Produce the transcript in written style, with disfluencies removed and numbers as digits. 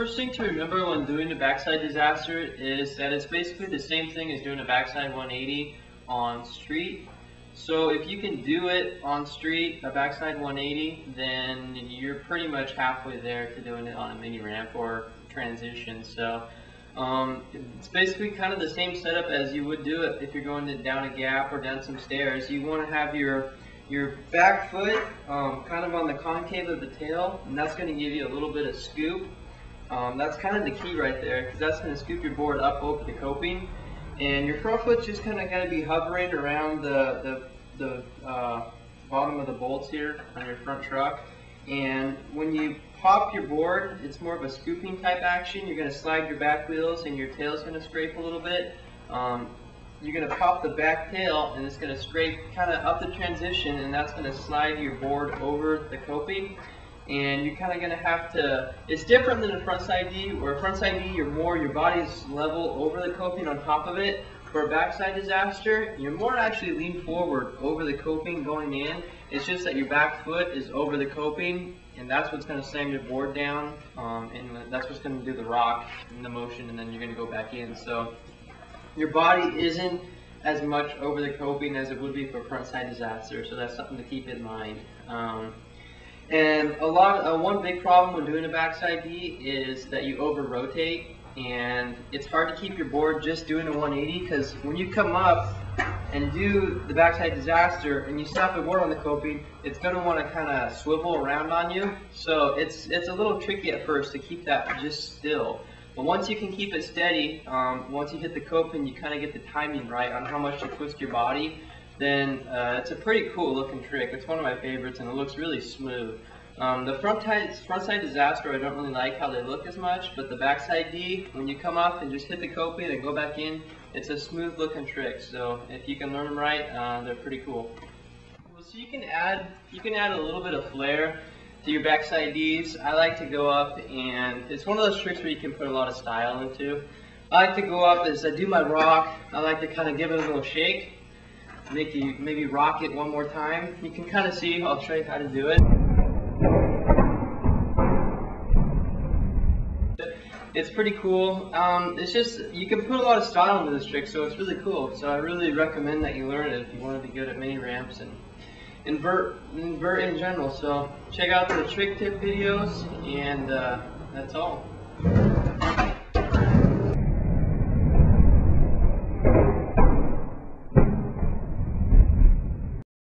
first thing to remember when doing a backside disaster is that it's basically the same thing as doing a backside 180 on street. So if you can do it on street, a backside 180, then you're pretty much halfway there to doing it on a mini ramp or transition. So it's basically kind of the same setup as you would do it if you're going down a gap or down some stairs. You want to have your back foot kind of on the concave of the tail, and that's going to give you a little bit of scoop. That's kind of the key right there, because that's going to scoop your board up over the coping. And your front foot's just kind of got to be hovering around the bottom of the bolts here on your front truck. And when you pop your board, it's more of a scooping type action. You're going to slide your back wheels and your tail's going to scrape a little bit. You're going to pop the back tail and it's going to scrape kind of up the transition, and that's going to slide your board over the coping. And you're kind of going to have to, it's different than a front side D, where a front side D, your body's level over the coping on top of it. For a backside disaster, you're more actually lean forward over the coping going in. It's just that your back foot is over the coping, and that's what's going to slam your board down, and that's what's going to do the rock and the motion, and then you're going to go back in. So your body isn't as much over the coping as it would be for a front side disaster, so that's something to keep in mind. And one big problem when doing a backside D is that you over rotate, and it's hard to keep your board just doing a 180, because when you come up and do the backside disaster and you stop the board on the coping, it's going to want to kind of swivel around on you. So it's a little tricky at first to keep that just still. But once you can keep it steady, once you hit the coping, you kind of get the timing right on how much to twist your body, then it's a pretty cool looking trick. It's one of my favorites, and it looks really smooth. The front side disaster, I don't really like how they look as much, but the backside D, when you come up and just hit the coping and go back in, it's a smooth looking trick. So if you can learn them right, they're pretty cool. So you can add a little bit of flair to your backside Ds. I like to go up, and it's one of those tricks where you can put a lot of style into. I like to go up as I do my rock. I like to kind of give it a little shake, make you maybe rock it one more time. You can kind of see, I'll show you how to do it. It's pretty cool. It's just, you can put a lot of style into this trick, so it's really cool. So I really recommend that you learn it if you want to be good at mini ramps and invert in general. So check out the trick tip videos, and that's all.